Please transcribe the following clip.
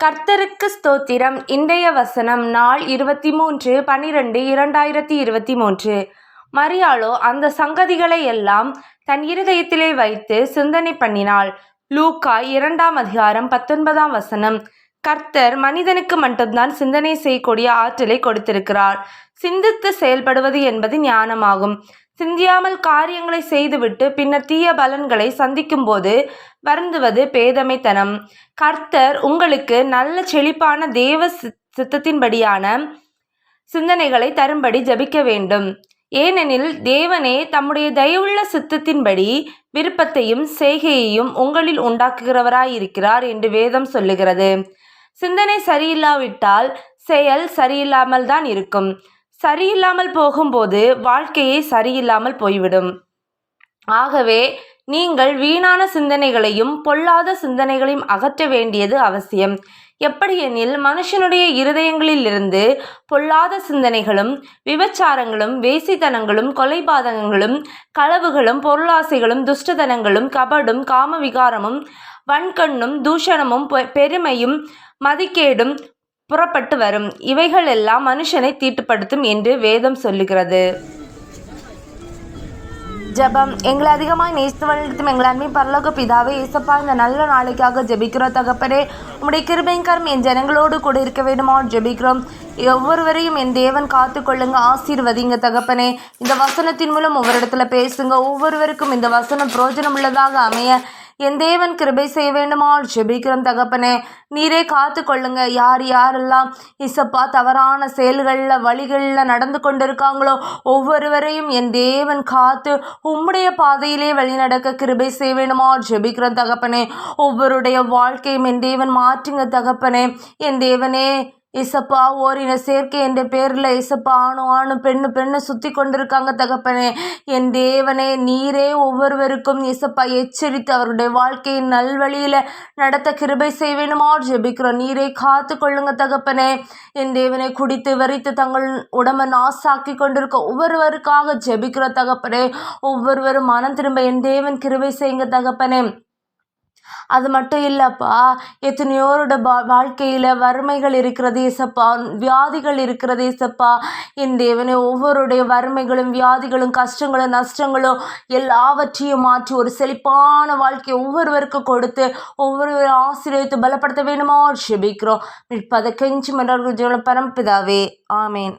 கர்த்தருக்கு ஸ்தோத்திரம். இன்றைய வசனம் நாள் 23/12/2023. மரியாளோ அந்த சங்கதிகளை எல்லாம் தன் இருதயத்திலே வைத்து சிந்தனை பண்ணினாள். லூக்கா 2:19. கர்த்தர் மனிதனுக்கு மட்டும்தான் சிந்தனை செய்யக்கூடிய ஆற்றலை கொடுத்திருக்கிறார். சிந்தித்து செயல்படுவது என்பது ஞானமாகும். சிந்தியாமல் காரியங்களை செய்துவிட்டு பின்னர் தீய பலன்களை சந்திக்கும் போது வருந்துவது பேதமைத்தனம். கர்த்தர் உங்களுக்கு நல்ல செழிப்பான தேவ சித்தத்தின்படியான சிந்தனைகளை தரும்படி ஜபிக்க வேண்டும். ஏனெனில் தேவனே தம்முடைய தயவுள்ள சித்தத்தின்படி விருப்பத்தையும் செய்கையையும் உங்களில் உண்டாக்குகிறவராயிருக்கிறார் என்று வேதம் சொல்லுகிறது. சிந்தனை சரியில்லாவிட்டால் செயல் சரியில்லாமல் தான் இருக்கும். சரியில்லாமல் போகும்போது வாழ்க்கையே சரியில்லாமல் போய்விடும். ஆகவே நீங்கள் வீணான சிந்தனைகளையும் பொல்லாத சிந்தனைகளையும் அகற்ற வேண்டியது அவசியம். எப்படியெனில் மனுஷனுடைய இருதயங்களிலிருந்து பொல்லாத சிந்தனைகளும் விபச்சாரங்களும் வேசித்தனங்களும் கொலைபாதகங்களும் களவுகளும் பொருளாசைகளும் துஷ்டதனங்களும் கபடும் காமவிகாரமும் வன்கண்ணும் தூஷணமும் பெருமையும் மதிக்கேடும் புறப்பட்டு வரும். இவைகள் எல்லாம் மனுஷனை தீட்டுப்படுத்தும் என்று வேதம் சொல்லுகிறது. ஜெபம். எங்களை அதிகமாய் நேசித்து வழிநடத்தும் எங்கள் அன்பின் பரலோக பிதாவே, இயேசப்பா, இந்த நல்ல நாளைக்காக ஜெபிக்கிறோம் தகப்பனே. உம்முடைய கிருபைக்கரம் என் ஜனங்களோடு கூட இருக்க வேண்டுமா ஜெபிக்கிறோம். ஒவ்வொருவரையும் என் தேவன் காத்து கொள்ளுங்க, ஆசீர்வதிங்க தகப்பனே. இந்த வசனத்தின் மூலம் ஒவ்வொரு இடத்துல பேசுங்க. ஒவ்வொருவருக்கும் இந்த வசனம் பிரயோஜனம் உள்ளதாக அமைய என் தேவன் கிருபை செய்ய வேண்டுமா ஜெபிக்கிறோம் தகப்பனே. நீரே காத்து கொள்ளுங்க. யாரெல்லாம் இசப்பா தவறான செயல்களில் வழிகளில் நடந்து கொண்டிருக்காங்களோ ஒவ்வொருவரையும் என் தேவன் காத்து உம்முடைய பாதையிலே வழிநடக்க கிருபை செய்ய வேண்டுமா ஜெபிக்கிறோம் தகப்பனே. ஒவ்வொருடைய வாழ்க்கையும் என் தேவன் மாற்றுங்க தகப்பனே. என் தேவனே இசப்பா, ஓரின சேர்க்கை என்ற பேரில் இசப்பா ஆணும் பெண்ணு சுற்றி கொண்டிருக்காங்க தகப்பனே. என் தேவனே, நீரே ஒவ்வொருவருக்கும் இசப்பா எச்சரித்து அவருடைய வாழ்க்கையின் நல்வழியில் நடத்த கிருபை செய்வேணுமா ஜெபிக்கிறோம். நீரே காத்து கொள்ளுங்க தகப்பனே. என் தேவனை குடித்து வரித்து தங்கள் உடம்பை நாசாக்கி கொண்டிருக்க ஒவ்வொருவருக்காக ஜெபிக்கிறோம் தகப்பனே. ஒவ்வொருவரும் மனம் திரும்ப என் தேவன் கிருபை செய்யுங்க தகப்பனே. அது மட்டும் இல்லைப்பா, எத்தனையோரோட வாழ்க்கையில் வறுமைகள் இருக்கிறது ஏசப்பா, வியாதிகள் இருக்கிறது ஏசப்பா. என் தேவனே, ஒவ்வொருடைய வறுமைகளும் வியாதிகளும் கஷ்டங்களும் நஷ்டங்களும் எல்லாவற்றையும் மாற்றி ஒரு செழிப்பான வாழ்க்கையை ஒவ்வொருவருக்கும் கொடுத்து ஒவ்வொருவரும் ஆசீர்வதித்து பலப்படுத்த வேணுமா ஜெபிக்கிறோம். பத கெஞ்சி மன்றாடுகிறோம் பரம்பிதாவே. ஆமேன்.